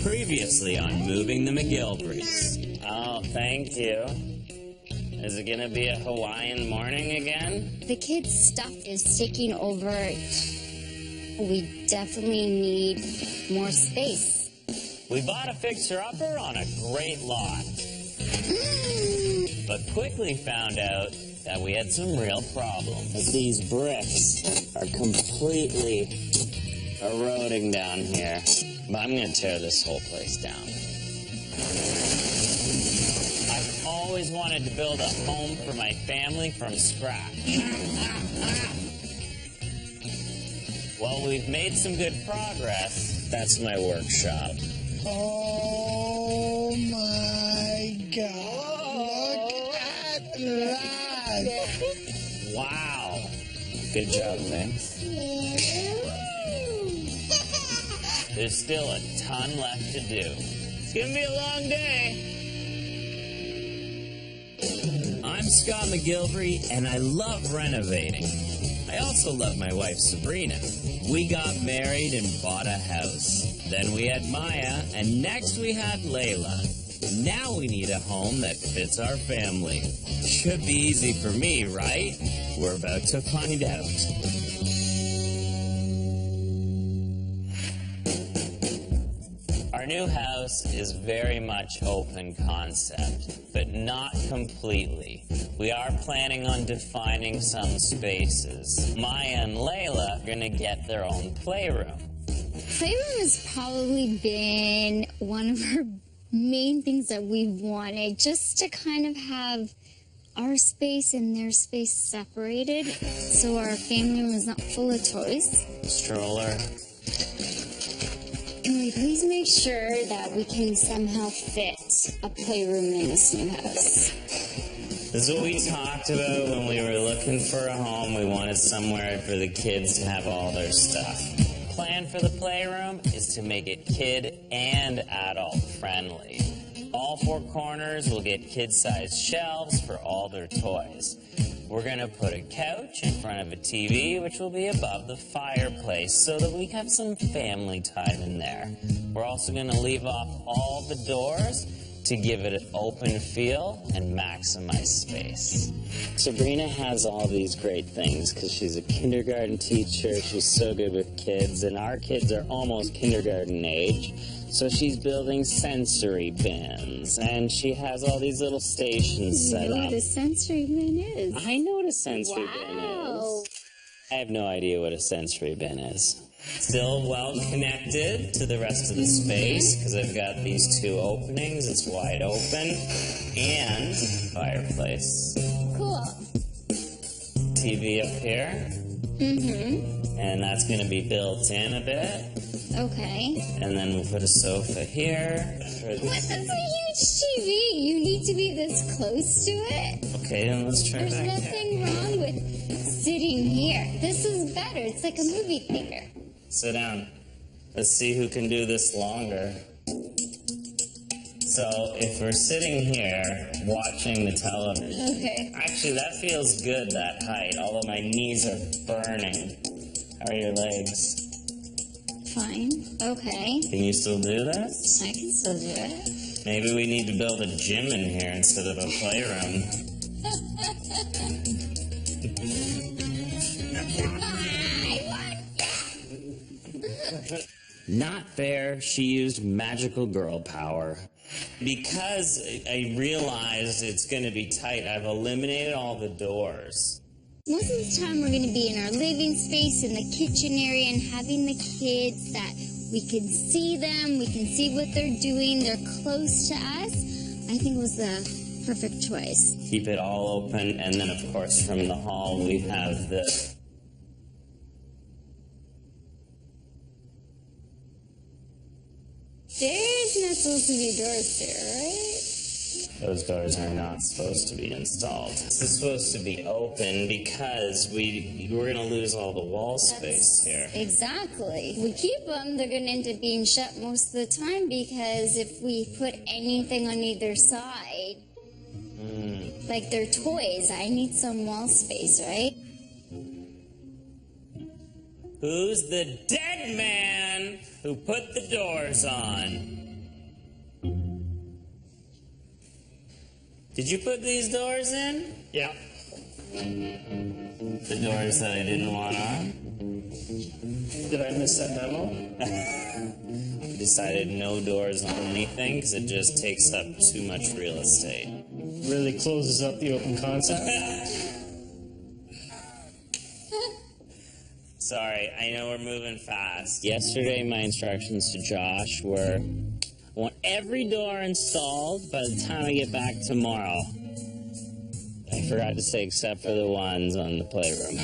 Previously on Moving the McGillivrays. Oh, thank you. Is it gonna be a Hawaiian morning again? The kids' stuff is taking over. We definitely need more space. We bought a fixer-upper on a great lot. But quickly found out that we had some real problems. These bricks are completely eroding down here. But I'm gonna tear this whole place down. I've always wanted to build a home for my family from scratch. Well, we've made some good progress. That's my workshop. Oh my God, look at that. Wow. Good job, thanks. There's still a ton left to do. It's gonna be a long day. I'm Scott McGillivray, and I love renovating. I also love my wife, Sabrina. We got married and bought a house. Then we had Maya, and next we had Layla. Now we need a home that fits our family. Should be easy for me, right? We're about to find out. Our new house is very much open concept, but not completely. We are planning on defining some spaces. Maya and Layla are gonna get their own playroom. Playroom has probably been one of our main things that we've wanted, just to kind of have our space and their space separated, so our family room is not full of toys. Stroller. Can we please make sure that we can somehow fit a playroom in this new house? This is what we talked about when we were looking for a home. We wanted somewhere for the kids to have all their stuff. Plan for the playroom is to make it kid and adult friendly. All four corners will get kid-sized shelves for all their toys. We're gonna put a couch in front of a TV, which will be above the fireplace, so that we have some family time in there. We're also gonna leave off all the doors to give it an open feel and maximize space. Sabrina has all these great things because she's a kindergarten teacher. She's so good with kids, and our kids are almost kindergarten age. So she's building sensory bins, and she has all these little stations set up. You know what a sensory bin is? I know what a sensory bin Wow. is. I have no idea what a sensory bin is. Still well connected to the rest of the space because I've got these two openings. It's wide open, and fireplace. Cool. TV up here. And that's going to be built in a bit. Okay. And then we'll put a sofa here. What? That's a huge TV. You need to be this close to it. Okay, then let's try There's back there. nothing wrong with sitting here. This is better. It's like a movie theater. Sit down. Let's see who can do this longer. So if we're sitting here watching the television, Okay. actually that feels good, that height, although my knees are burning. How are your legs? Fine. Okay. Can you still do this? I can still do it. Maybe we need to build a gym in here instead of a playroom. Not fair, she used magical girl power. Because I realized it's going to be tight, I've eliminated all the doors. Most of the time we're going to be in our living space, in the kitchen area, and having the kids that we can see them, we can see what they're doing, they're close to us. I think it was the perfect choice. Keep it all open, and then of course from the hall we have the... There's not supposed to be doors there, right? Those doors are not supposed to be installed. This is supposed to be open because we're going to lose all the wall space here. Exactly. We keep them, they're going to end up being shut most of the time because if we put anything on either side, like their toys, I need some wall space, right? Who's the dead man who put the doors on? Did you put these doors in? Yeah. The doors that I didn't want on? Did I miss that memo? I decided no doors on anything because it just takes up too much real estate. Really closes up the open concept. Sorry, I know we're moving fast. Yesterday, my instructions to Josh were, I want every door installed by the time I get back tomorrow. I forgot to say except for the ones on the playroom.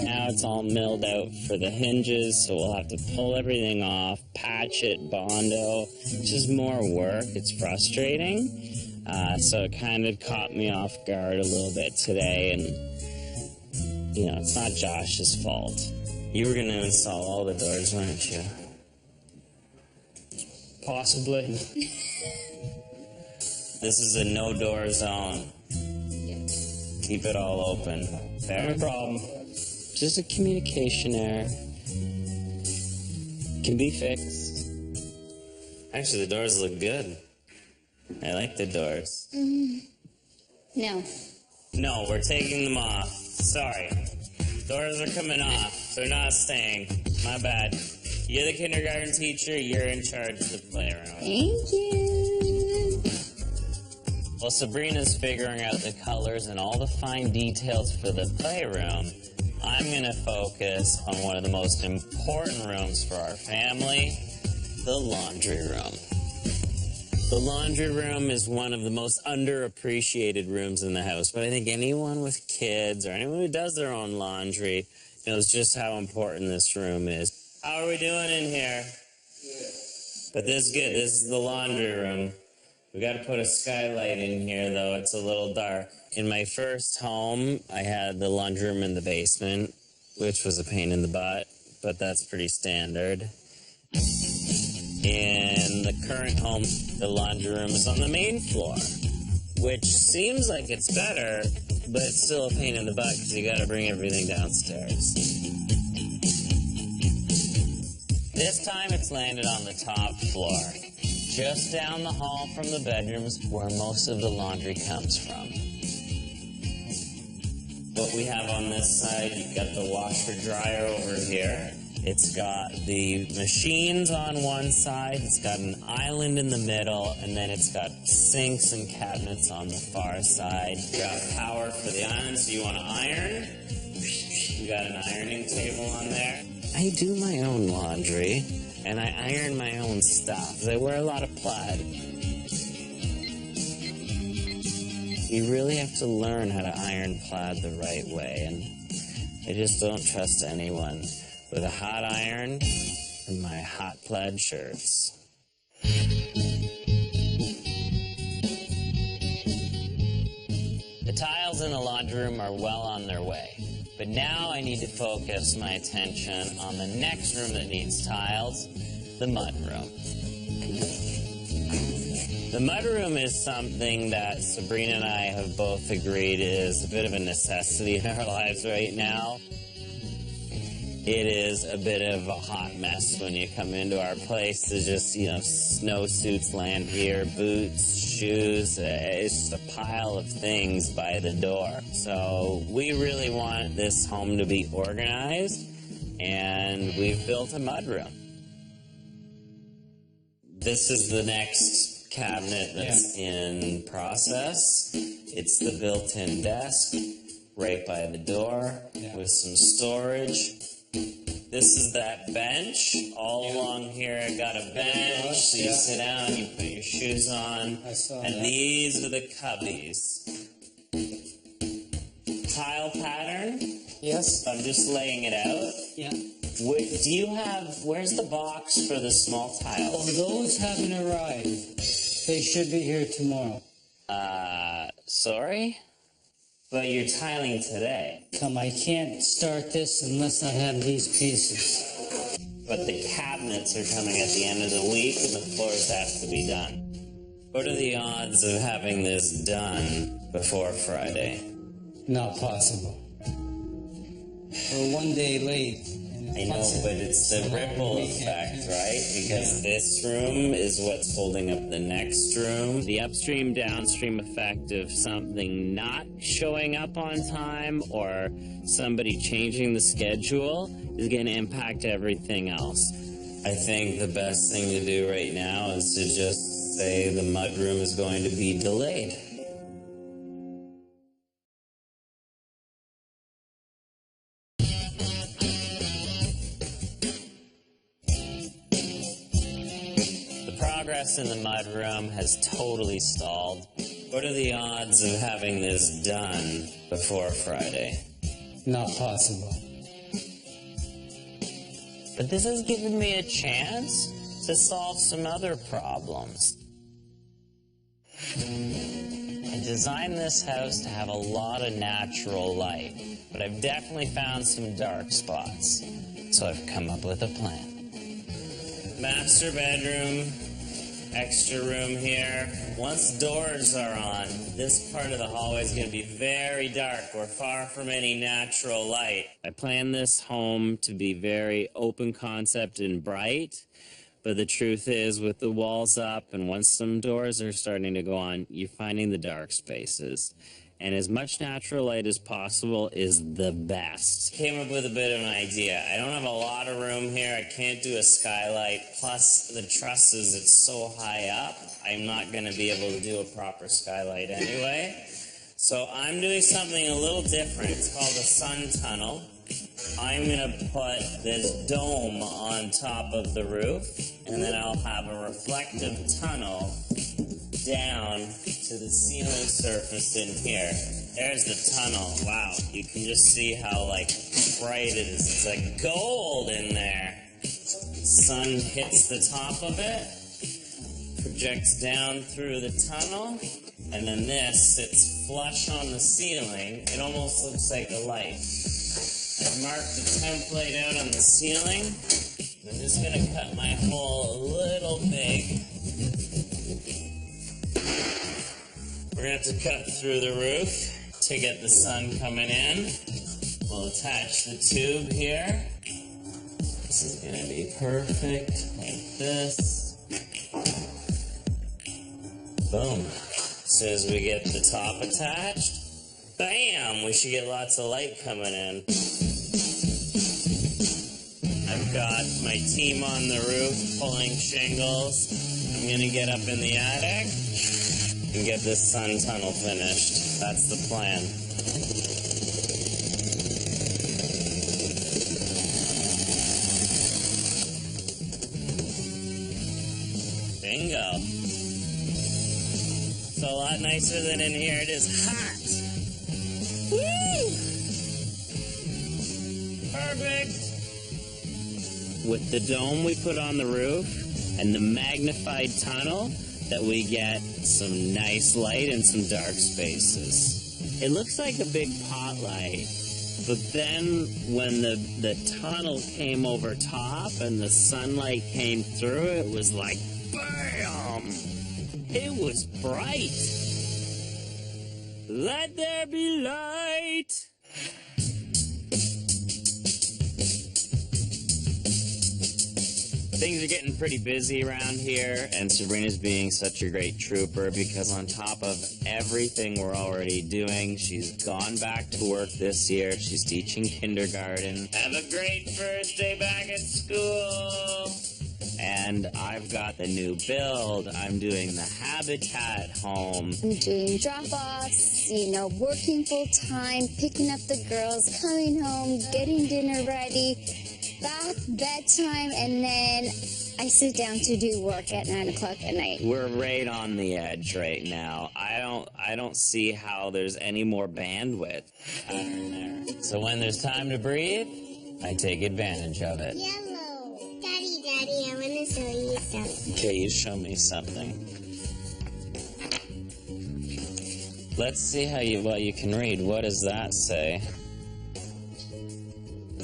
Now it's all milled out for the hinges, so we'll have to pull everything off, patch it, bondo. It's just more work. It's frustrating. So it kind of caught me off guard a little bit today, and, you know, it's not Josh's fault. You were going to install all the doors, weren't you? Possibly. This is a no-door zone. Keep it all open. Fair? No problem. Just a communication error. Can be fixed. Actually, the doors look good. I like the doors. No. No, we're taking them off. Sorry. Doors are coming off. They're not staying. My bad. You're the kindergarten teacher. You're in charge of the playroom. Thank you. While Sabrina's figuring out the colors and all the fine details for the playroom, I'm going to focus on one of the most important rooms for our family, the laundry room. The laundry room is one of the most underappreciated rooms in the house, but I think anyone with kids or anyone who does their own laundry knows just how important this room is. How are we doing in here? But this is good. This is the laundry room. We got to put a skylight in here, though. It's a little dark. In my first home, I had the laundry room in the basement, which was a pain in the butt, but that's pretty standard. In the current home, the laundry room is on the main floor, which seems like it's better, but it's still a pain in the butt because you got to bring everything downstairs. This time it's landed on the top floor, just down the hall from the bedrooms where most of the laundry comes from. What we have on this side, you've got the washer dryer over here. It's got the machines on one side, it's got an island in the middle, and then it's got sinks and cabinets on the far side. You got power for the island, so you want to iron. You got an ironing table on there. I do my own laundry, and I iron my own stuff. I wear a lot of plaid. You really have to learn how to iron plaid the right way, and I just don't trust anyone with a hot iron and my hot plaid shirts. The tiles in the laundry room are well on their way, but now I need to focus my attention on the next room that needs tiles, the mud room. The mudroom is something that Sabrina and I have both agreed is a bit of a necessity in our lives right now. It is a bit of a hot mess when you come into our place. There's just, snowsuits land here, boots, shoes. It's just a pile of things by the door. So we really want this home to be organized, and we've built a mudroom. This is the next cabinet that's in process. It's the built-in desk right by the door with some storage. This is that bench. All along here, I got a bench. So you sit down, you put your shoes on. And these are the cubbies. Tile pattern. Yes. I'm just laying it out. Yeah. Where's the box for the small tiles? Oh, those haven't arrived. They should be here tomorrow. Sorry? But you're tiling today. I can't start this unless I have these pieces. But the cabinets are coming at the end of the week and the floors have to be done. What are the odds of having this done before Friday? Not possible. We're one day late, and I know, but it's the ripple effect, right? Because this room is what's holding up the next room. The upstream, downstream effect of something not showing up on time or somebody changing the schedule is going to impact everything else. I think the best thing to do right now is to just say the mudroom is going to be delayed. Progress in the mudroom has totally stalled. What are the odds of having this done before Friday? Not possible. But this has given me a chance to solve some other problems. I designed this house to have a lot of natural light, but I've definitely found some dark spots. So I've come up with a plan. Master bedroom. Extra room here. Once doors are on, this part of the hallway is going to be very dark. We're far from any natural light. I planned this home to be very open concept and bright, but the truth is, with the walls up and once some doors are starting to go on, you're finding the dark spaces. And as much natural light as possible is the best. Came up with a bit of an idea. I don't have a lot of room here. I can't do a skylight. Plus, the trusses, it's so high up, I'm not going to be able to do a proper skylight anyway. So I'm doing something a little different. It's called a sun tunnel. I'm going to put this dome on top of the roof, and then I'll have a reflective tunnel down to the ceiling surface in here. There's the tunnel. Wow, you can just see how bright it is. It's like gold in there. Sun hits the top of it, projects down through the tunnel, and then this sits flush on the ceiling. It almost looks like a light. I've marked the template out on the ceiling. I'm just gonna cut my hole a little big. We're going to have to cut through the roof to get the sun coming in. We'll attach the tube here. This is going to be perfect, like this. Boom. As soon as we get the top attached, bam, we should get lots of light coming in. I've got my team on the roof pulling shingles. I'm going to get up in the attic and get this sun tunnel finished. That's the plan. Bingo. It's a lot nicer than in here. It is hot. Woo! Perfect. With the dome we put on the roof and the magnified tunnel, that we get some nice light and some dark spaces. It looks like a big pot light, but then when the tunnel came over top and the sunlight came through, it was like, bam! It was bright. Let there be light. Things are getting pretty busy around here, and Sabrina's being such a great trooper because on top of everything we're already doing, she's gone back to work this year. She's teaching kindergarten. Have a great first day back at school. And I've got the new build. I'm doing the Habitat home. I'm doing drop-offs, working full-time, picking up the girls, coming home, getting dinner ready, bath, bedtime, and then I sit down to do work at 9 o'clock at night. We're right on the edge right now. I don't see how there's any more bandwidth out in there. So when there's time to breathe, I take advantage of it. Yellow. Daddy, I want to show you something. Okay, you show me something. Let's see what you can read. What does that say?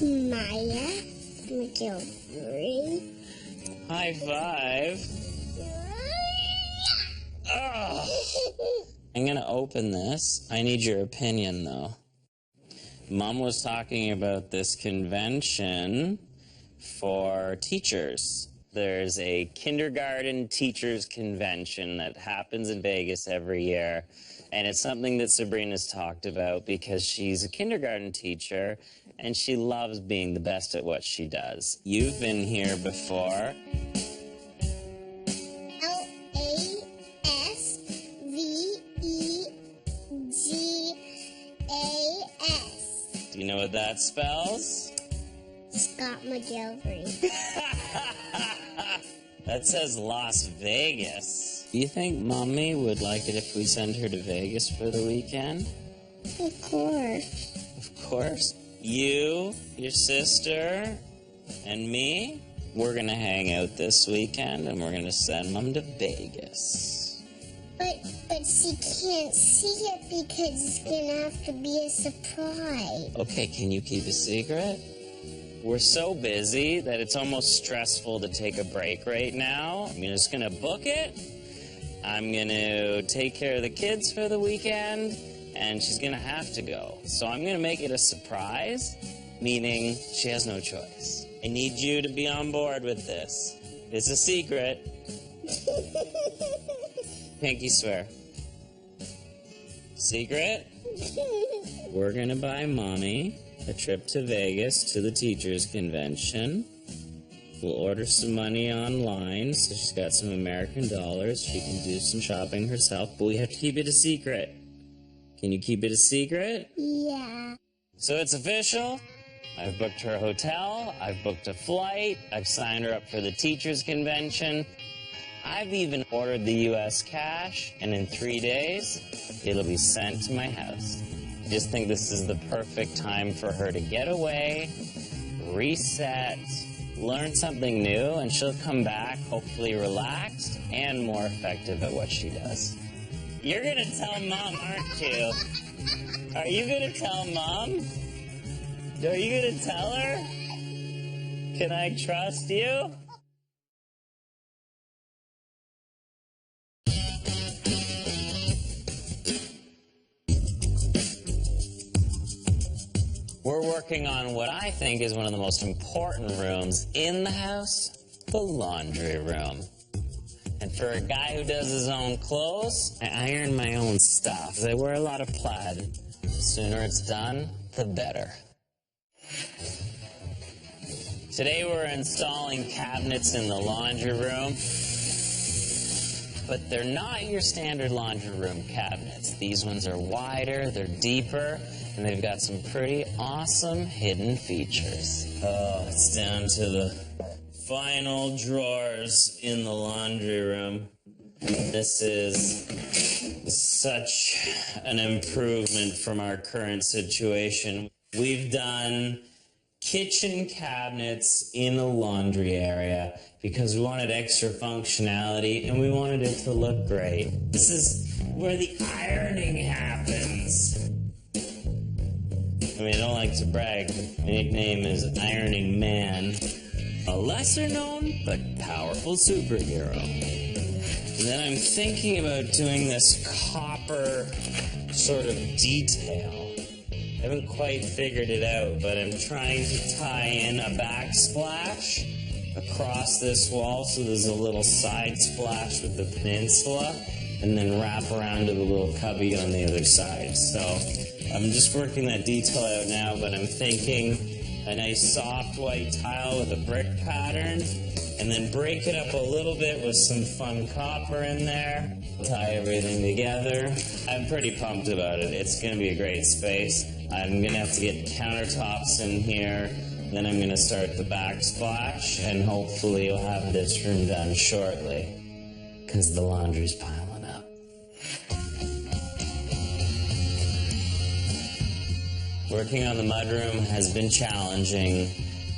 Maya McGillivray. High five. Oh. I'm gonna open this. I need your opinion, though. Mom was talking about this convention for teachers. There's a kindergarten teachers convention that happens in Vegas every year. And it's something that Sabrina's talked about because she's a kindergarten teacher and she loves being the best at what she does. You've been here before. LASVEGAS. Do you know what that spells? Scott McGillivray. That says Las Vegas. Do you think Mommy would like it if we send her to Vegas for the weekend? Of course. Of course. You, your sister, and me, we're gonna hang out this weekend and we're gonna send Mom to Vegas. But she can't see it because it's gonna have to be a surprise. Okay, can you keep a secret? We're so busy that it's almost stressful to take a break right now. I'm just gonna book it. I'm gonna take care of the kids for the weekend, and she's gonna have to go. So I'm gonna make it a surprise, meaning she has no choice. I need you to be on board with this. It's a secret. Pinky swear. Secret? We're gonna buy Mommy a trip to Vegas to the teachers convention. We'll order some money online, so she's got some American dollars. She can do some shopping herself, but we have to keep it a secret. Can you keep it a secret? Yeah. So it's official. I've booked her hotel. I've booked a flight. I've signed her up for the teachers convention. I've even ordered the US cash, and in 3 days, it'll be sent to my house. I just think this is the perfect time for her to get away, reset, learn something new, and she'll come back hopefully relaxed and more effective at what she does. You're gonna tell Mom, aren't you? Are you gonna tell Mom? Are you gonna tell her? Can I trust you? We're working on what I think is one of the most important rooms in the house, the laundry room. And for a guy who does his own clothes, I iron my own stuff. I wear a lot of plaid. The sooner it's done, the better. Today we're installing cabinets in the laundry room, but they're not your standard laundry room cabinets. These ones are wider, they're deeper, and they've got some pretty awesome hidden features. Oh, it's down to the final drawers in the laundry room. This is such an improvement from our current situation. We've done kitchen cabinets in the laundry area because we wanted extra functionality and we wanted it to look great. This is where the ironing happens. I mean, I don't like to brag, but my nickname is Ironing Man. A lesser known but powerful superhero. And then I'm thinking about doing this copper sort of detail. I haven't quite figured it out, but I'm trying to tie in a backsplash across this wall so there's a little side splash with the peninsula and then wrap around to the little cubby on the other side. So I'm just working that detail out now, but I'm thinking a nice soft white tile with a brick pattern and then break it up a little bit with some fun copper in there, tie everything together. I'm pretty pumped about it. It's going to be a great space. I'm going to have to get countertops in here, then I'm going to start the backsplash, and hopefully you'll have this room done shortly, because the laundry's piling up. Working on the mudroom has been challenging.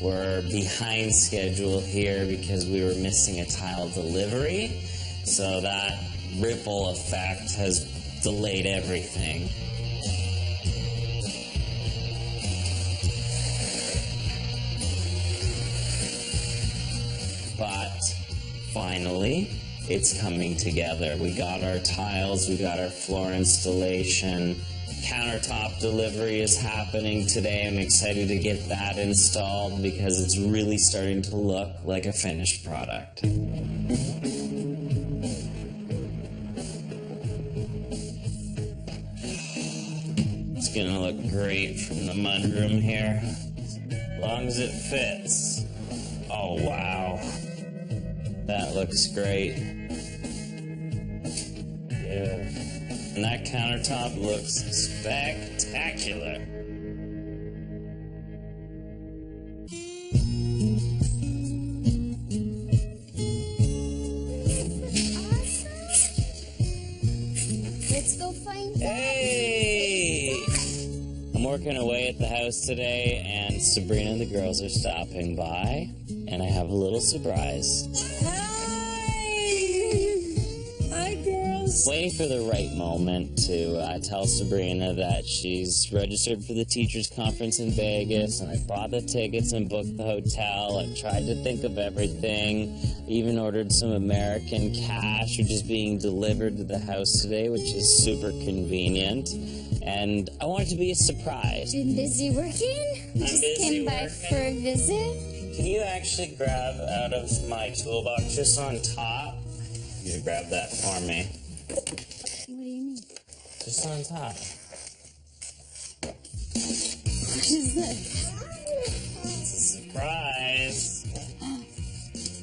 We're behind schedule here because we were missing a tile delivery, so that ripple effect has delayed everything. But finally, it's coming together. We got our tiles, we got our floor installation, Countertop delivery is happening today. I'm excited to get that installed because it's really starting to look like a finished product. It's gonna look great from the mudroom here, as long as it fits. Oh wow, that looks great. Yeah. And that countertop looks spectacular. Let's go find Daddy. Hey! I'm working away at the house today, and Sabrina and the girls are stopping by, and I have a little surprise. Hi, girls. Waiting for the right moment to tell Sabrina that she's registered for the teachers conference in Vegas, and I bought the tickets and booked the hotel. I've tried to think of everything. Even ordered some American cash, which is being delivered to the house today, which is super convenient. And I want it to be a surprise. Been busy working? Just busy came by working. for a visit. Can you actually grab out of my toolbox just on top? You grab that for me. What do you mean? Just on top. What is this? It's a surprise.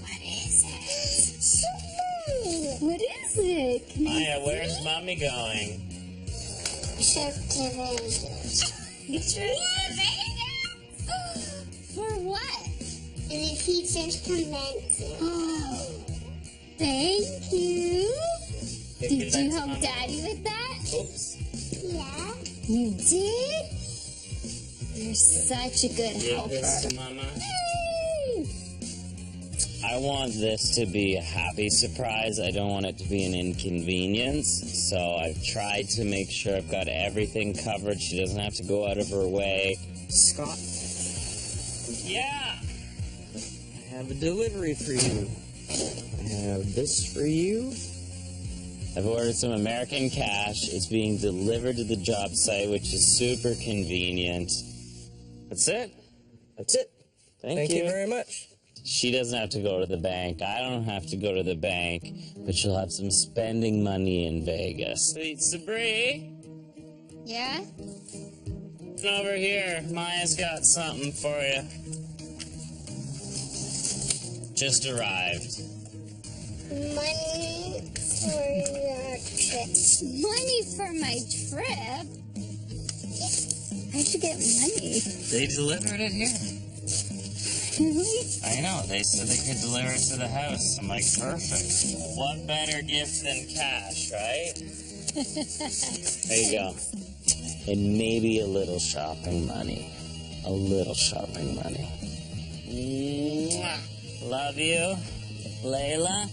What is it? What is it? Can I Maya, where's mommy going? Trip to Vegas. For what? The teacher's convention. Oh, thank you. Did you help Daddy with that? Oops. Yeah. You did? You're such a good Give this helper. to Mama. I want this to be a happy surprise. I don't want it to be an inconvenience. So I've tried to make sure I've got everything covered. She doesn't have to go out of her way. Scott. Yeah. I have a delivery for you. I have this for you. I've ordered some American cash. It's being delivered to the job site, which is super convenient. That's it. That's it. Thank you very much. She doesn't have to go to the bank. I don't have to go to the bank, but she'll have some spending money in Vegas. Sweet Sabri, Yeah? come over here. Maya's got something for you. Just arrived. Money for your trip. Money for my trip? I should get money. They delivered it here. Really? I know. They said they could deliver it to the house. I'm like, perfect. What better gift than cash, right? There you go. And maybe a little shopping money. A little shopping money. Mwah. Love you, Layla.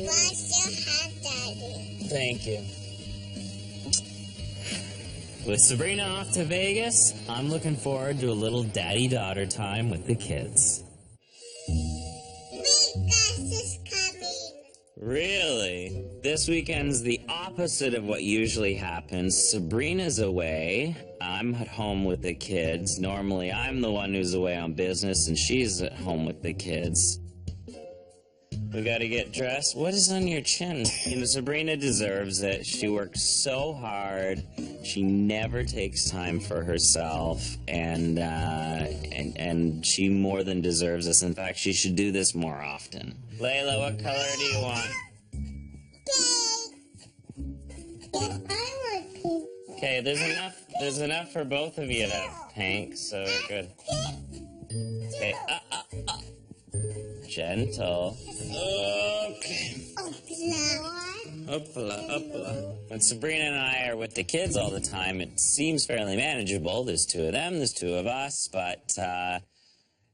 Bless your heart, Daddy. Thank you. With Sabrina off to Vegas, I'm looking forward to a little daddy-daughter time with the kids. Vegas is coming. Really? This weekend's the opposite of what usually happens. Sabrina's away. I'm at home with the kids. Normally, I'm the one who's away on business, and she's at home with the kids. We gotta get dressed. What is on your chin? You know, Sabrina deserves it. She works so hard. She never takes time for herself, and she more than deserves this. In fact, she should do this more often. Layla, what color do you want? Pink. Yeah, I want pink. Okay, there's enough for both of you to have pink, so we're good. Okay, gentle. Okay. Hoopla. When Sabrina and I are with the kids all the time, it seems fairly manageable. There's two of them, there's two of us, but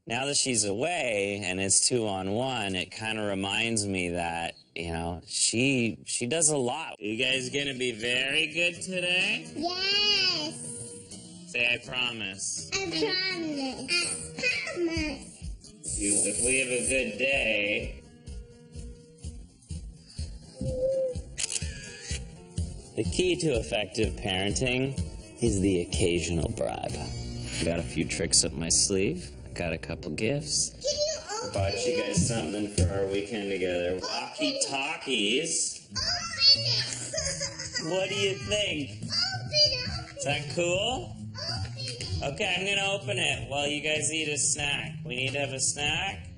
now that she's away and it's 2-on-1, it kind of reminds me that, you know, she does a lot. You guys gonna be very good today? Yes. Say, I promise. I promise. I promise. If we have a good day, The key to effective parenting is the occasional bribe. Got a few tricks up my sleeve. Got a couple gifts. Can you open Bought you guys something for our weekend together. Walkie-talkies. Open it. What do you think? Open Is that cool? it. Okay, I'm gonna open it while you guys eat a snack. We need to have a snack.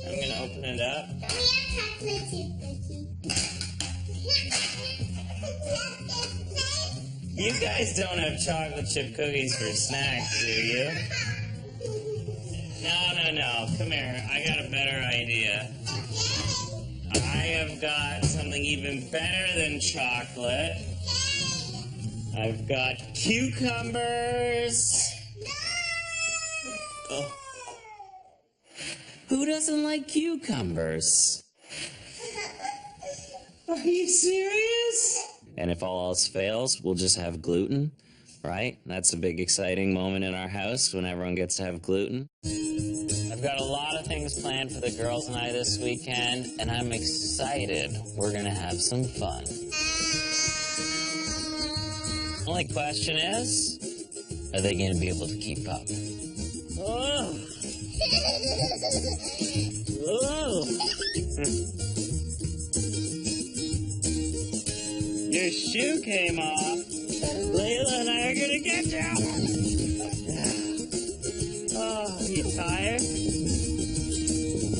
I'm gonna open it up. We have chocolate chip cookie. You guys don't have chocolate chip cookies for snacks, do you? No. Come here. I got a better idea. I have got something even better than chocolate. I've got cucumbers. Oh. Who doesn't like cucumbers? Are you serious? And if all else fails, we'll just have gluten, right? That's a big exciting moment in our house when everyone gets to have gluten. I've got a lot of things planned for the girls and I this weekend, and I'm excited. We're gonna have some fun. Only question is, are they gonna be able to keep up? Oh! Oh! Your shoe came off. Layla and I are gonna get you. Oh, you tired?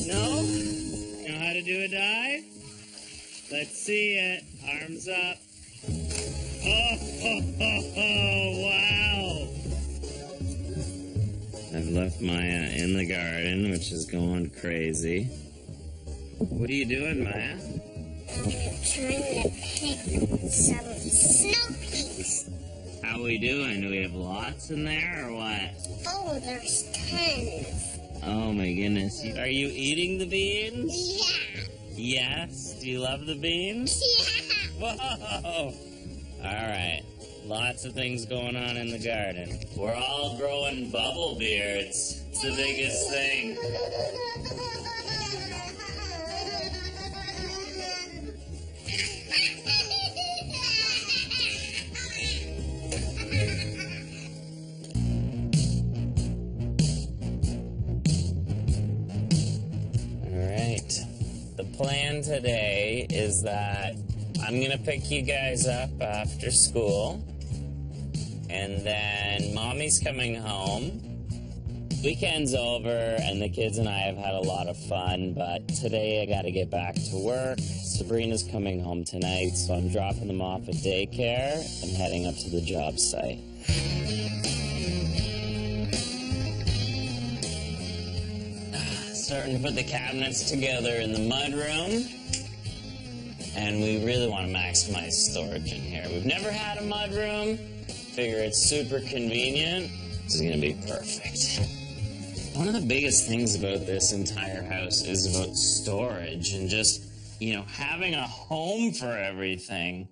No? You know how to do a dive? Let's see it. Arms up. Oh, wow. I've left Maya in the garden, which is going crazy. What are you doing, Maya? Trying to pick some snow peas. How we doing? Do we have lots in there or what? Oh, there's tons. Oh my goodness. Are you eating the beans? Yeah. Yes. Do you love the beans? Yeah. Whoa! Alright. Lots of things going on in the garden. We're all growing bubble beards. It's the biggest thing. Alright. The plan today is that I'm gonna pick you guys up after school, and then Mommy's coming home. Weekend's over, and the kids and I have had a lot of fun, but today I gotta get back to work. Sabrina's coming home tonight, so I'm dropping them off at daycare and heading up to the job site. Starting to put the cabinets together in the mudroom. And we really want to maximize storage in here. We've never had a mudroom. Figure it's super convenient. This is going to be perfect. One of the biggest things about this entire house is about storage and just, having a home for everything.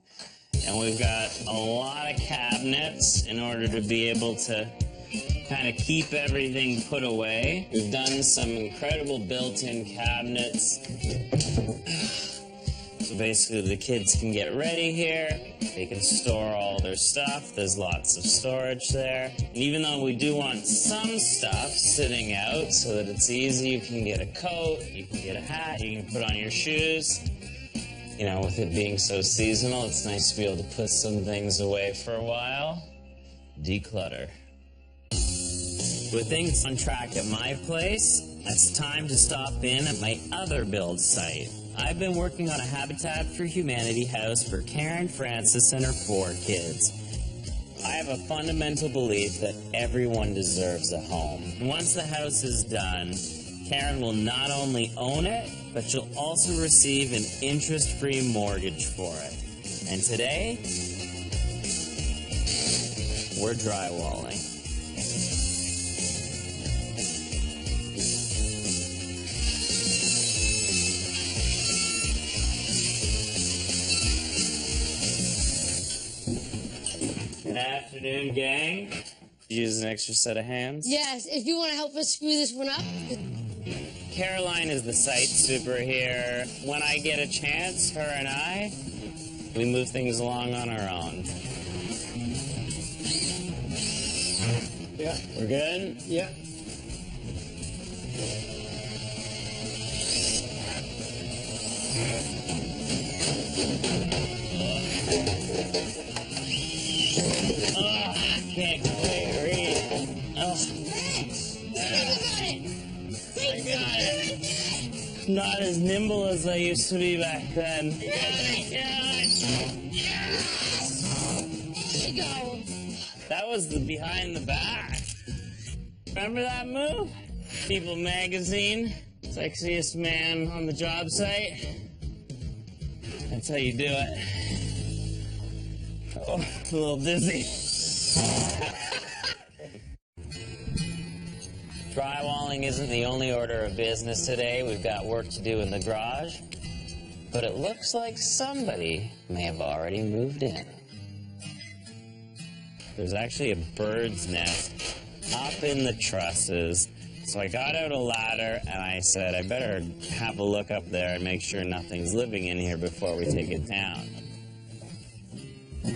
And we've got a lot of cabinets in order to be able to kind of keep everything put away. We've done some incredible built-in cabinets. So basically the kids can get ready here, they can store all their stuff, there's lots of storage there. And even though we do want some stuff sitting out so that it's easy, you can get a coat, you can get a hat, you can put on your shoes. With it being so seasonal, it's nice to be able to put some things away for a while. Declutter. With things on track at my place, it's time to stop in at my other build site. I've been working on a Habitat for Humanity house for Karen Francis and her 4 kids. I have a fundamental belief that everyone deserves a home. And once the house is done, Karen will not only own it, but she'll also receive an interest-free mortgage for it. And today, we're drywalling. Good afternoon, gang. Use an extra set of hands. Yes, if you want to help us screw this one up. Caroline is the site super here. When I get a chance, her and I We move things along on our own. Yeah. We're good? Yeah. Can't quite read. Oh, I got it. Not as nimble as I used to be back then. That was the behind the back. Remember that move? People magazine, sexiest man on the job site. That's how you do it. Oh, I'm a little dizzy. Drywalling isn't the only order of business today. We've got work to do in the garage. But it looks like somebody may have already moved in. There's actually a bird's nest up in the trusses. So I got out a ladder and I said, I better have a look up there and make sure nothing's living in here before we take it down.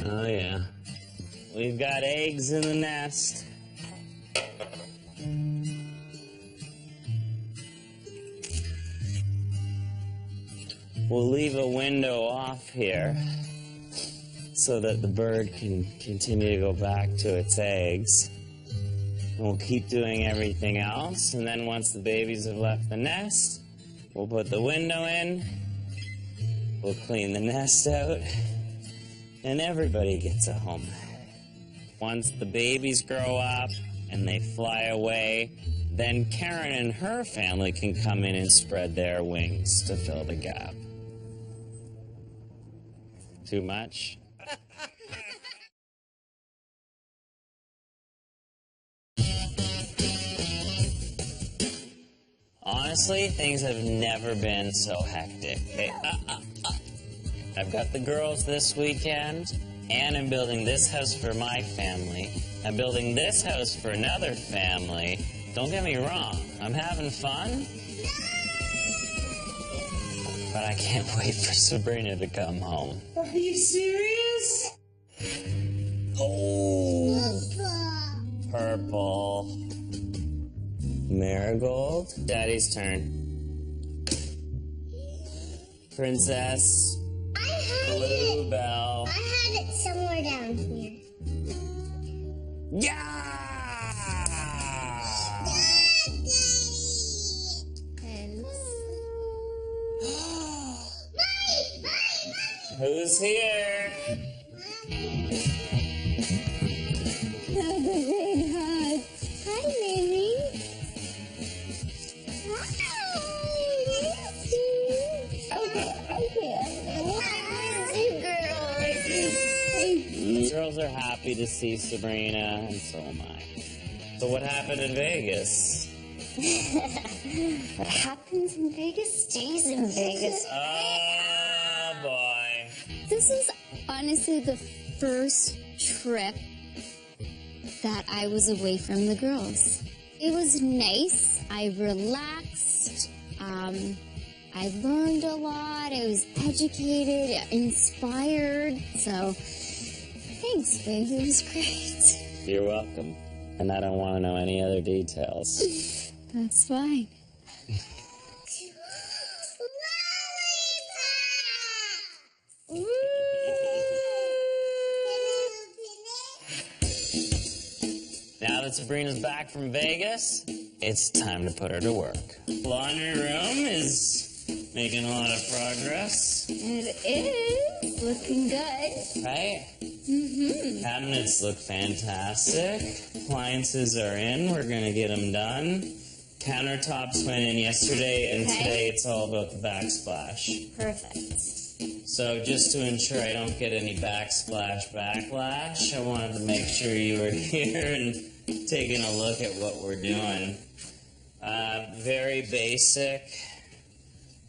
Oh yeah. We've got eggs in the nest. We'll leave a window off here so that the bird can continue to go back to its eggs. And we'll keep doing everything else, and then once the babies have left the nest, we'll put the window in, we'll clean the nest out, and everybody gets a home. Once the babies grow up and they fly away, then Karen and her family can come in and spread their wings to fill the gap. Too much? Honestly, things have never been so hectic. I've got the girls this weekend, and I'm building this house for my family. I'm building this house for another family. Don't get me wrong, I'm having fun. But I can't wait for Sabrina to come home. Are you serious? Oh, purple. Marigold. Daddy's turn. Princess. I had Bluebell. I had it somewhere down here. Yeah! Who's here? Hi, Mary. The girls are happy to see Sabrina, and so am I. So what happened in Vegas? What happens in Vegas stays in Vegas. Oh, boy. This is honestly the first trip that I was away from the girls. It was nice. I relaxed. I learned a lot. I was educated, inspired. So, thanks, babe. It was great. You're welcome. And I don't want to know any other details. That's fine. Now that Sabrina's back from Vegas, it's time to put her to work. Laundry room is making a lot of progress. It is looking good. Right? Mm-hmm. Cabinets look fantastic. Appliances are in. We're going to get them done. Countertops went in yesterday, and today it's all about the backsplash. Perfect. So just to ensure I don't get any backsplash backlash, I wanted to make sure you were here and taking a look at what we're doing. Very basic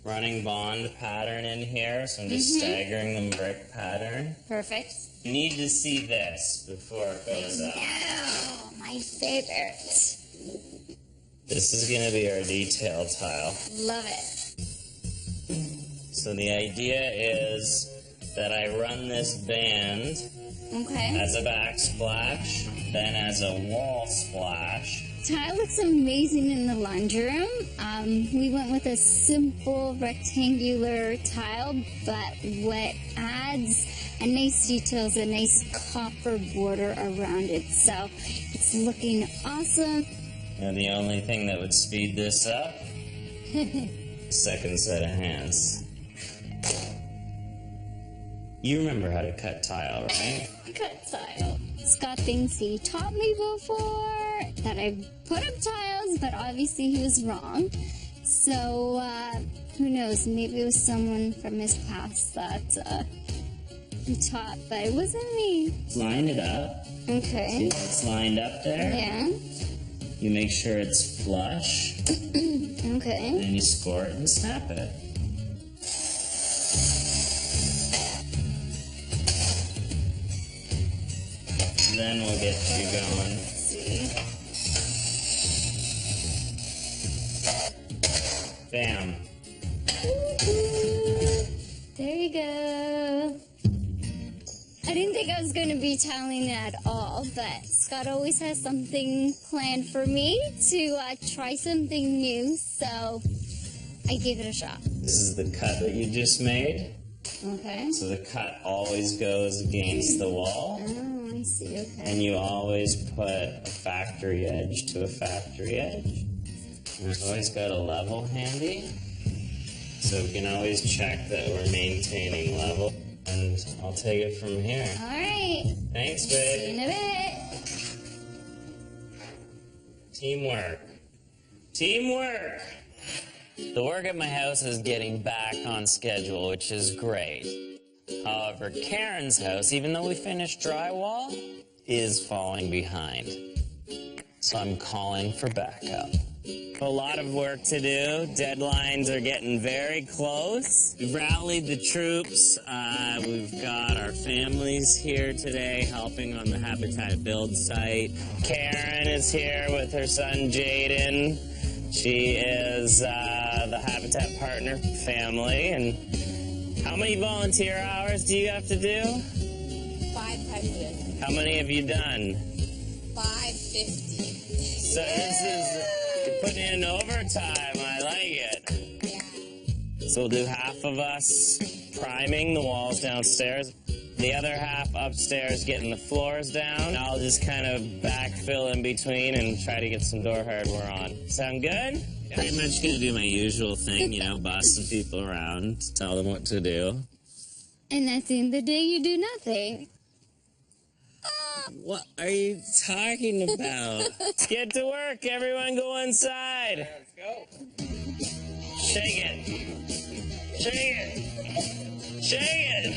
running bond pattern in here, so I'm just staggering the brick pattern. Perfect. You need to see this before it goes up. Oh, my favorite. This is going to be our detail tile. Love it. So the idea is that I run this band Okay. as a backsplash, then as a wall splash. Tile looks amazing in the laundry room. We went with a simple rectangular tile, but what adds a nice detail is a nice copper border around it. So it's looking awesome. And the only thing that would speed this up, second set of hands. You remember how to cut tile, right? Cut tile. Scott thinks he taught me before that I put up tiles, but obviously he was wrong. So, who knows? Maybe it was someone from his past that he taught, but it wasn't me. Line it up. See Okay. how it's lined up there? Yeah. You make sure it's flush, Okay. and you score it and snap it. Then we'll get you going. Let's see. Bam. There you go. I didn't think I was going to be tiling at all, but Scott always has something planned for me to try something new, so I gave it a shot. This is the cut that you just made. Okay. So the cut always goes against the wall, Oh, I see. Okay. and you always put a factory edge to a factory edge. And I've always got a level handy, so we can always check that we're maintaining level. And I'll take it from here. All right. Thanks, See you babe. in a bit. Teamwork. Teamwork! The work at my house is getting back on schedule, which is great. However, Karen's house, even though we finished drywall, is falling behind. So I'm calling for backup. A lot of work to do. Deadlines are getting very close. We've rallied the troops. We've got our families here today helping on the Habitat build site. Karen is here with her son Jaden. She is the Habitat partner family. And how many volunteer hours do you have to do? 500. How many have you done? 550. So this is putting in overtime. I like it. So we'll do half of us priming the walls downstairs, the other half upstairs getting the floors down. I'll just kind of backfill in between and try to get some door hardware on. Sound good? Pretty much gonna do my usual thing, you know, boss some people around, tell them what to do. And at the end of the day, you do nothing. What are you talking about? Let's get to work. Everyone go inside. Let's go. Shake it. Shake it. Shake it.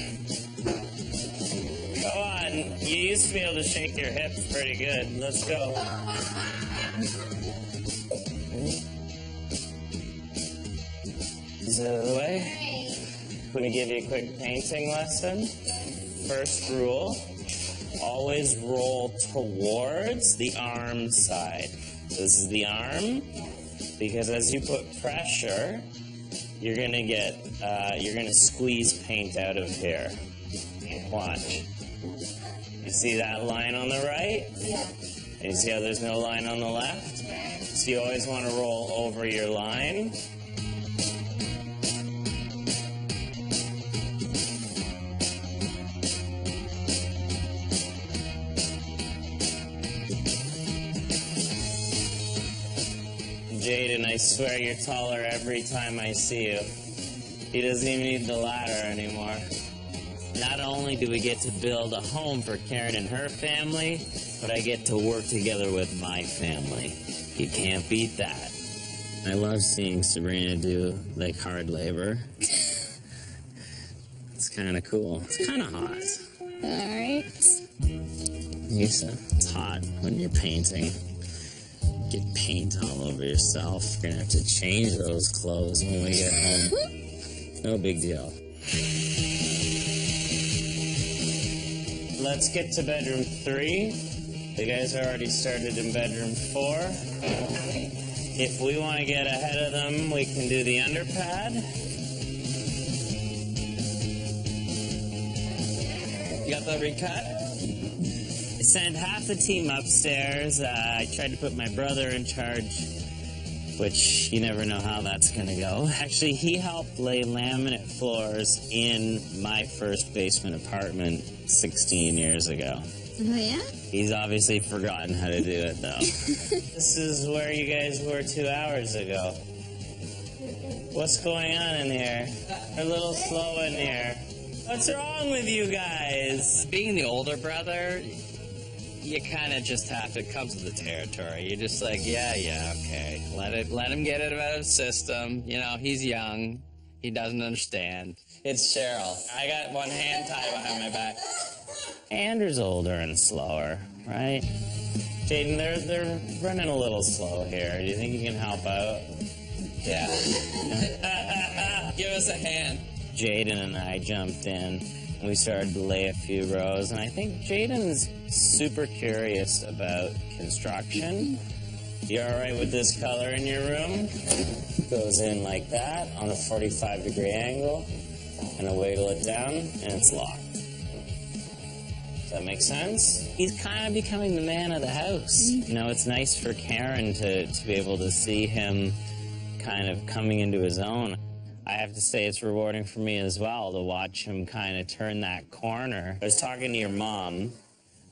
Go on. You used to be able to shake your hips pretty good. Let's go. Is that out of the way? Let me give you a quick painting lesson. First rule. Always roll towards the arm side. This is the arm, because as you put pressure, you're gonna squeeze paint out of here. Watch. You see that line on the right? Yeah. And you see how there's no line on the left? So you always want to roll over your line. Jaden, I swear you're taller every time I see you. He doesn't even need the ladder anymore. Not only do we get to build a home for Karen and her family, but I get to work together with my family. You can't beat that. I love seeing Sabrina do, like, hard labor. It's kind of cool. It's kind of hot. All right. Lisa, it's hot when you're painting. Get paint all over yourself. You're gonna have to change those clothes when we get home. No big deal. Let's get to bedroom 3. The guys are already started in bedroom 4. If we want to get ahead of them, we can do the underpad. got the recut? I sent half the team upstairs. I tried to put my brother in charge, which you never know how that's gonna go. Actually, he helped lay laminate floors in my first basement apartment 16 years ago. Oh, yeah? He's obviously forgotten how to do it, though. This is where you guys were 2 hours ago. What's going on in here? A little slow in here. What's wrong with you guys? Being the older brother, you kind of just have to, it comes with the territory. You're just like, yeah, okay. Let him get it out of his system. You know, he's young. He doesn't understand. It's Cheryl. I got one hand tied behind my back. Andrew's older and slower, right? Jaden, they're running a little slow here. Do you think you can help out? Yeah. Give us a hand. Jaden and I jumped in, and we started to lay a few rows, and I think Jaden's super curious about construction. You all right with this color in your room? Goes in like that on a 45-degree angle, and I wiggle it down, and it's locked. Does that make sense? He's kind of becoming the man of the house. You know, it's nice for Karen to be able to see him kind of coming into his own. I have to say it's rewarding for me as well to watch him kind of turn that corner. I was talking to your mom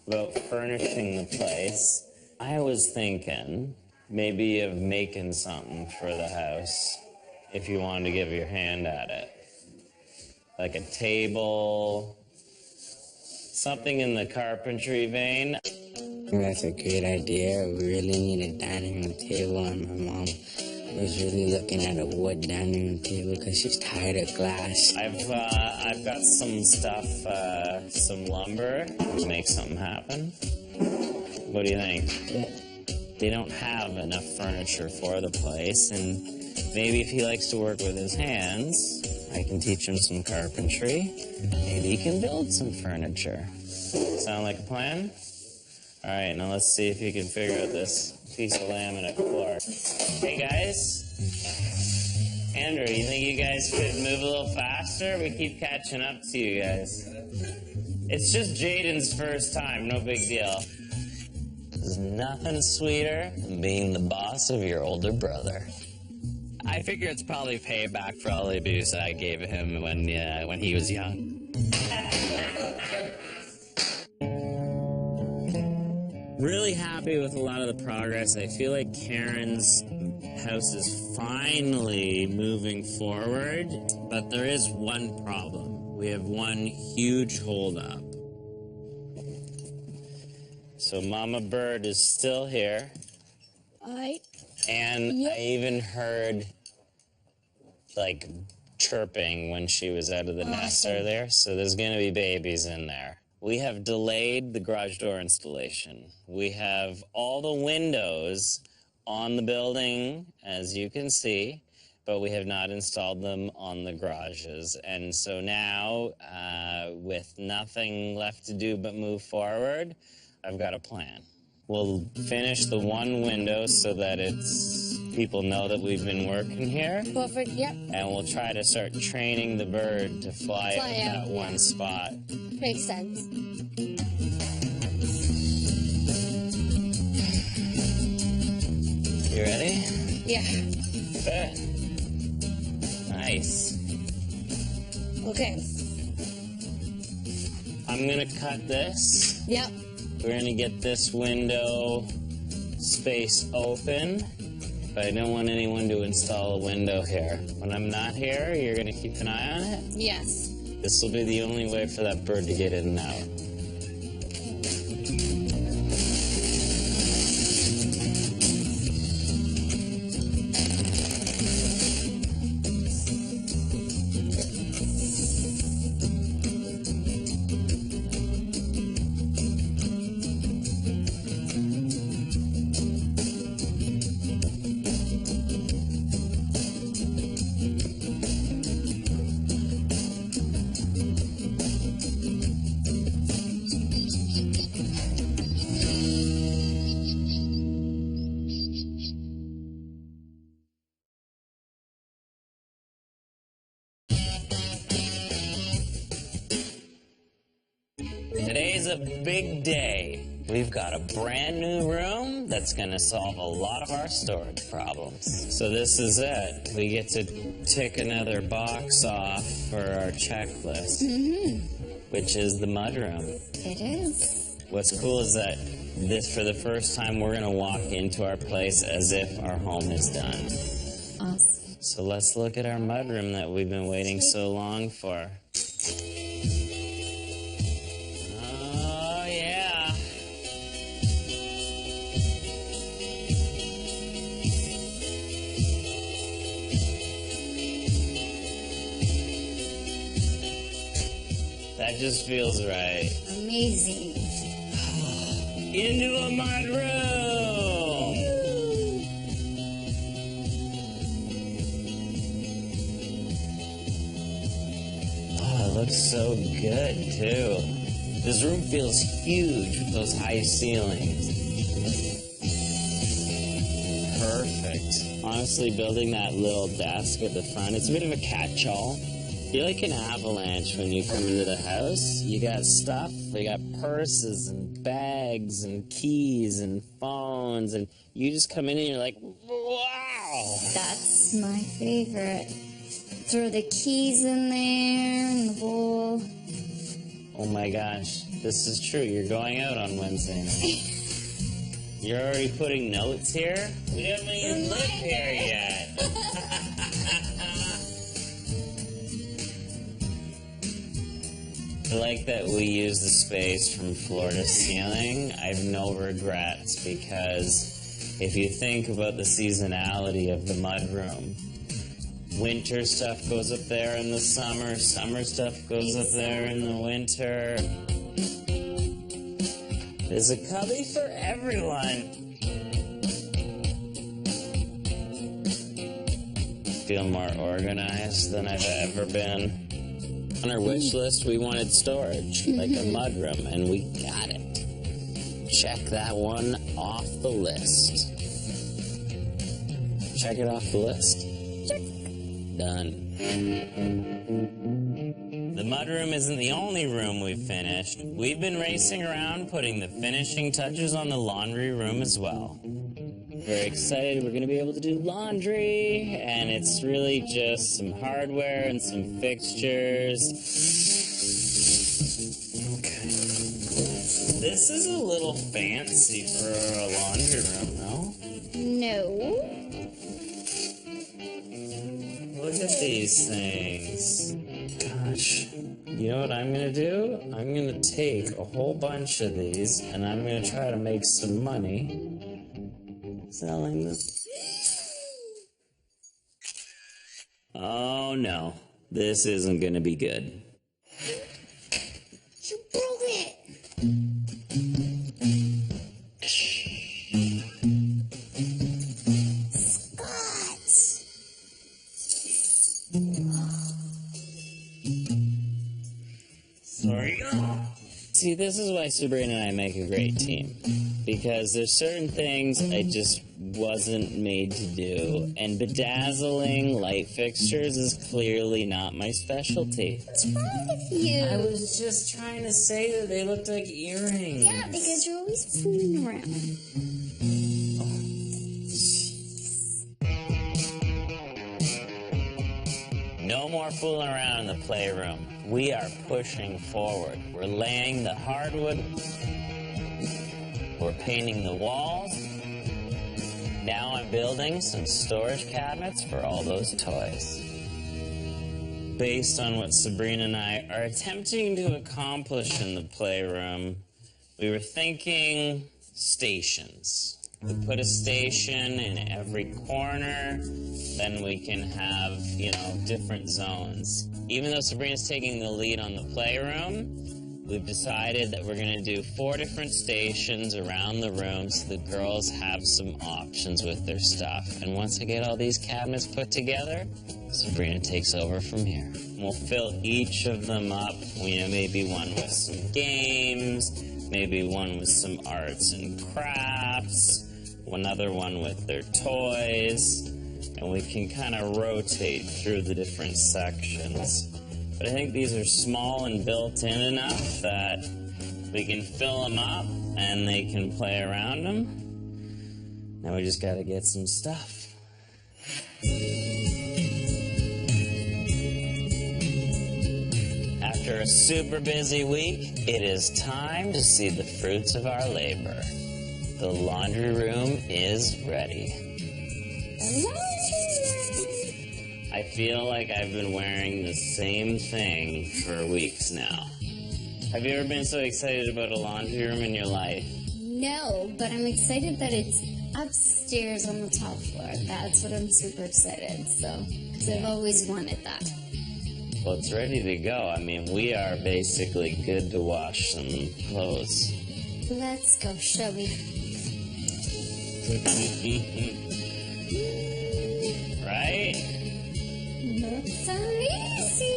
about furnishing the place. I was thinking maybe of making something for the house if you wanted to give your hand at it. Like a table, something in the carpentry vein. That's a great idea. We really need a dining room table, and my mom was really looking at a wood dining room table because she's tired of glass. I've got some stuff, some lumber to make something happen. What do you think? Yeah. They don't have enough furniture for the place, and maybe if he likes to work with his hands, I can teach him some carpentry. Maybe he can build some furniture. Sound like a plan? All right, now let's see if you can figure out this piece of laminate floor. Hey, guys. Andrew, you think you guys could move a little faster? We keep catching up to you guys. It's just Jaden's first time, no big deal. There's nothing sweeter than being the boss of your older brother. I figure it's probably payback for all the abuse I gave him when he was young. Really happy with a lot of the progress. I feel like Karen's house is finally moving forward, but there is one problem. We have one huge holdup. So Mama Bird is still here. And I even heard, like, chirping when she was out of the nest earlier. So there's going to be babies in there. We have delayed the garage door installation. We have all the windows on the building, as you can see, but we have not installed them on the garages. And so now, with nothing left to do but move forward, I've got a plan. We'll finish the one window so that people know that we've been working here. Perfect, yep. And we'll try to start training the bird to fly out that one spot. Makes sense. You ready? Yeah. Good. Nice. Okay. I'm gonna cut this. Yep. We're gonna get this window space open, but I don't want anyone to install a window here. When I'm not here, you're gonna keep an eye on it? Yes. This will be the only way for that bird to get in and out. is a big day. We've got a brand new room that's gonna solve a lot of our storage problems. So this is it. We get to tick another box off for our checklist, which is the mudroom. It is. What's cool is that for the first time, we're gonna walk into our place as if our home is done. Awesome. So let's look at our mudroom that we've been waiting so long for. Oh, yeah. That just feels right. Amazing. Into a mudroom! Oh, it looks so good, too. This room feels huge with those high ceilings. Perfect. Honestly, building that little desk at the front, it's a bit of a catch-all. You're like an avalanche when you come into the house. You got stuff, you got purses and bags and keys and phones, and you just come in and you're like, wow! That's my favorite. Throw the keys in there in the bowl. Oh my gosh, this is true. You're going out on Wednesday night. You're already putting notes here? We haven't even lived here yet. I like that we use the space from floor to ceiling. I have no regrets because if you think about the seasonality of the mudroom, winter stuff goes up there in the summer, summer stuff goes up there in the winter. There's a cubby for everyone. Feel more organized than I've ever been. On our wish list, we wanted storage, like a mudroom, and we got it. Check that one off the list. Check it off the list. Check. Done. The mudroom isn't the only room we've finished. We've been racing around putting the finishing touches on the laundry room as well. Very excited. We're going to be able to do laundry, and it's really just some hardware and some fixtures. Okay. This is a little fancy for a laundry room, no? No. Look at these things. Gosh. You know what I'm going to do? I'm going to take a whole bunch of these, and I'm going to try to make some money selling them. Oh no, this isn't gonna be good. You broke it. Scott. Sorry. See, this is why Sabrina and I make a great team. Because there's certain things I just wasn't made to do, and bedazzling light fixtures is clearly not my specialty. What's wrong with you? I was just trying to say that they looked like earrings. Yeah, because you're always fooling around. No more fooling around in the playroom. We are pushing forward. We're laying the hardwood. We're painting the walls. Now I'm building some storage cabinets for all those toys. Based on what Sabrina and I are attempting to accomplish in the playroom, we were thinking stations. We put a station in every corner, then we can have, different zones. Even though Sabrina's taking the lead on the playroom, we've decided that we're going to do 4 different stations around the room so the girls have some options with their stuff. And once I get all these cabinets put together, Sabrina takes over from here. We'll fill each of them up, maybe one with some games, maybe one with some arts and crafts, another one with their toys, and we can kind of rotate through the different sections. But I think these are small and built in enough that We can fill them up, and they can play around them. Now we just gotta get some stuff. After a super busy week, it is time to see the fruits of our labor. The laundry room is ready. I feel like I've been wearing the same thing for weeks now. Have you ever been so excited about a laundry room in your life? No, but I'm excited that it's upstairs on the top floor. That's what I'm super excited, so, because I've always wanted that. Well, it's ready to go. I mean, we are basically good to wash some clothes. Let's go, shall we? Right? Looks so easy.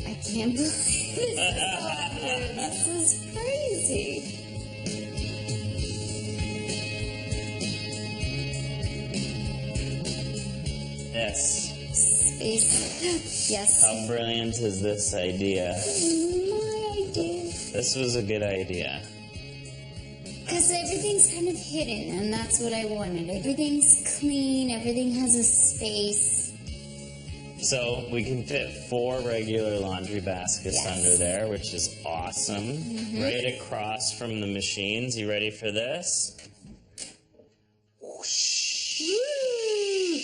I can't believe this is happening. This is crazy. Yes. Space. Yes. How brilliant is this idea? My idea. This was a good idea. Because everything's kind of hidden, and that's what I wanted. Everything's clean, everything has a space. So we can fit 4 regular laundry baskets Yes. under there, which is awesome. Right across from the machines. You ready for this? Whoosh. Woo!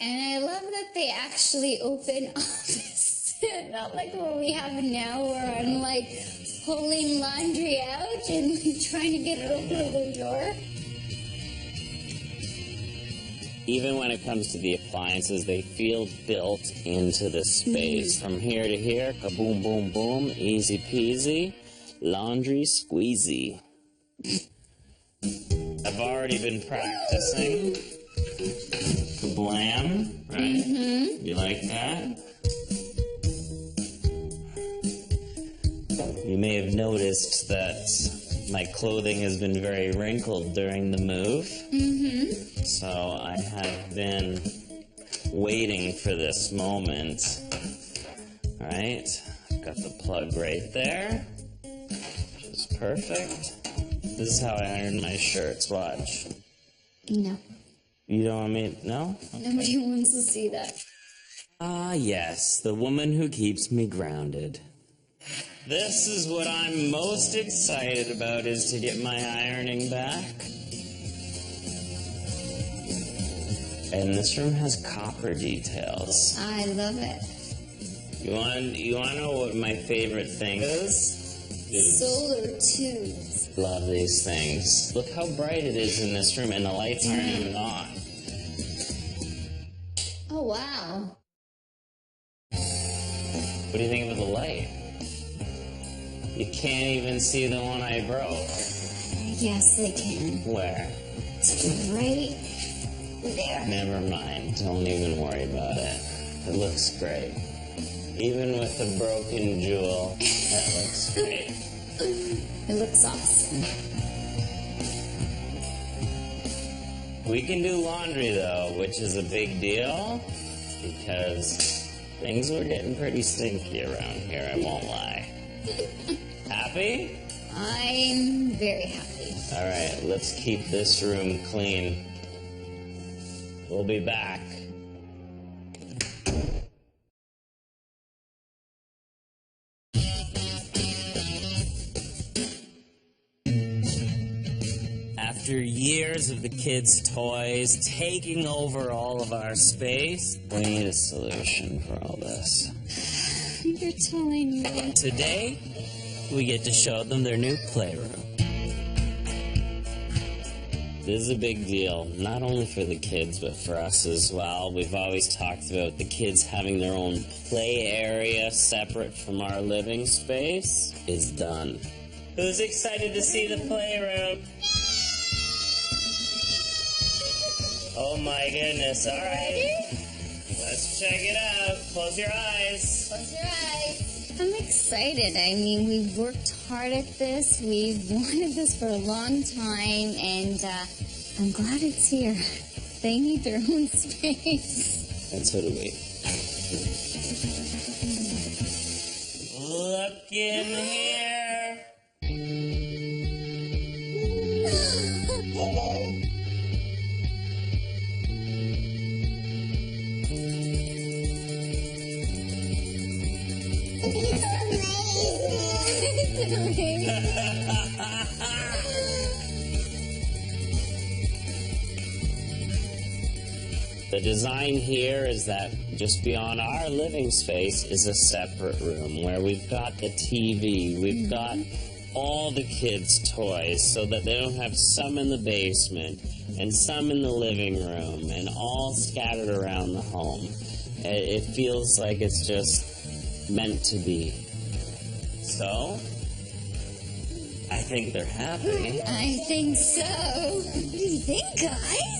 And I love that they actually open opposite. Not like what we have now where I'm like pulling laundry out and like trying to get it over the door. Even when it comes to the appliances, they feel built into the space. From here to here, kaboom, boom, boom, easy peasy, laundry squeezy. I've already been practicing. Kablam, right? You like that? You may have noticed that my clothing has been very wrinkled during the move. So I have been waiting for this moment. All right, I've got the plug right there, which is perfect. This is how I iron my shirts. Watch. No. You don't want me? No? Nobody wants to see that. Ah, yes, the woman who keeps me grounded. This is what I'm most excited about, is to get my ironing back. And this room has copper details. I love it. You want to know what my favorite thing is? Solar tubes. Love these things. Look how bright it is in this room, and the lights aren't even on. Oh, wow. What do you think of the light? You can't even see the one I broke. Yes, they can. Where? It's right there. Never mind. Don't even worry about it. It looks great. Even with the broken jewel, that looks great. It looks awesome. We can do laundry, though, which is a big deal, because things were getting pretty stinky around here, I won't lie. Happy? I'm very happy. All right, let's keep this room clean. We'll be back. After years of the kids' toys taking over all of our space, we need a solution for all this. You're telling me. Today, we get to show them their new playroom. This is a big deal, not only for the kids, but for us as well. We've always talked about the kids having their own play area separate from our living space. Is done. Who's excited to see the playroom? Oh my goodness, all right. Let's check it out. Close your eyes. Close your eyes. I'm excited. I mean, we've worked hard at this. We've wanted this for a long time, and I'm glad it's here. They need their own space. And so do we. Look in here. The design here is that just beyond our living space is a separate room where we've got the TV, we've got all the kids' toys so that they don't have some in the basement and some in the living room and all scattered around the home. It feels like it's just meant to be. So, I think they're happy. I think so. What do you think, guys?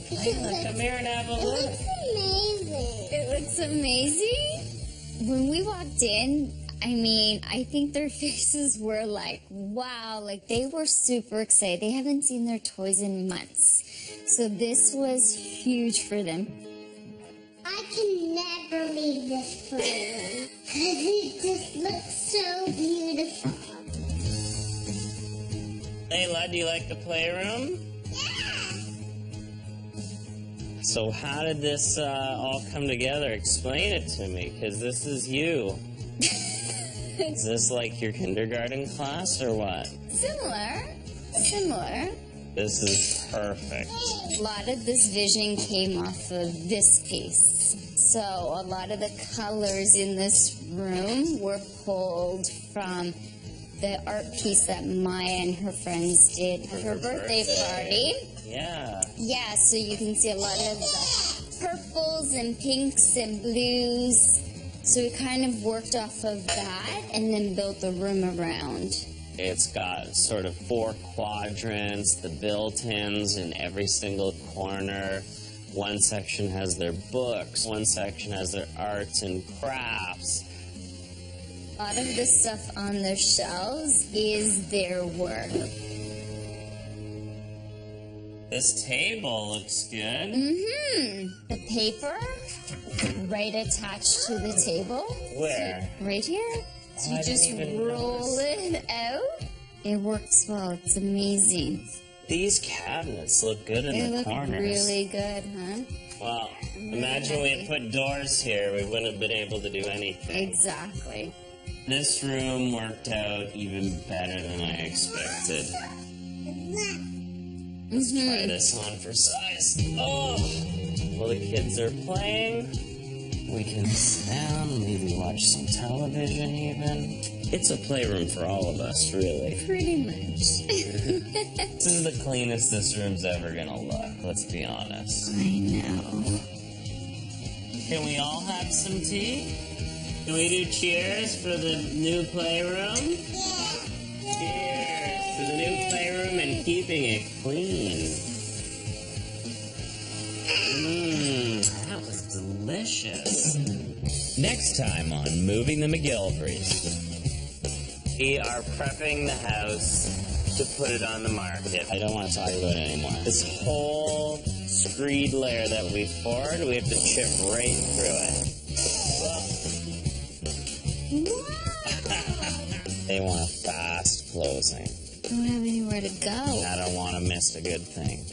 Come here and have a It look. looks amazing. It looks amazing. When we walked in, I mean, I think their faces were like, wow, like they were super excited. They haven't seen their toys in months. So this was huge for them. I can never leave this room because it just looks so beautiful. Layla, do you like the playroom? So how did this all come together? Explain it to me, because this is you. Is this like your kindergarten class or what? Similar. This is perfect. A lot of this vision came off of this piece. So a lot of the colors in this room were pulled from the art piece that Maya and her friends did for her birthday party. Yeah. Yeah, so you can see a lot of the purples and pinks and blues. So we kind of worked off of that and then built the room around. It's got sort of 4 quadrants, the built-ins in every single corner. One section has their books, one section has their arts and crafts. A lot of the stuff on the shelves is their work. This table looks good. The paper right attached to the table. Where? Right here. So I you just didn't even roll it out. It works well. It's amazing. These cabinets look good in They the look corners. really good, huh? Well, imagine we had put doors here, we wouldn't have been able to do anything. Exactly. This room worked out even better than I expected. Let's try this on for size. Oh! While the kids are playing, we can sit down, maybe watch some television even. It's a playroom for all of us, really. Pretty much. This is the cleanest this room's ever gonna look, let's be honest. I know. Can we all have some tea? Can we do cheers for the new playroom? Cheers for the new playroom and keeping it clean. That was delicious. Next time on Moving the McGillivrays, we are prepping the house to put it on the market. I don't want to talk about it anymore. This whole screed layer that we poured, we have to chip right through it. They want a fast closing. Don't have anywhere to go. I don't want to miss a good thing.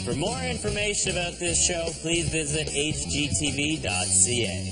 For more information about this show, please visit hgtv.ca.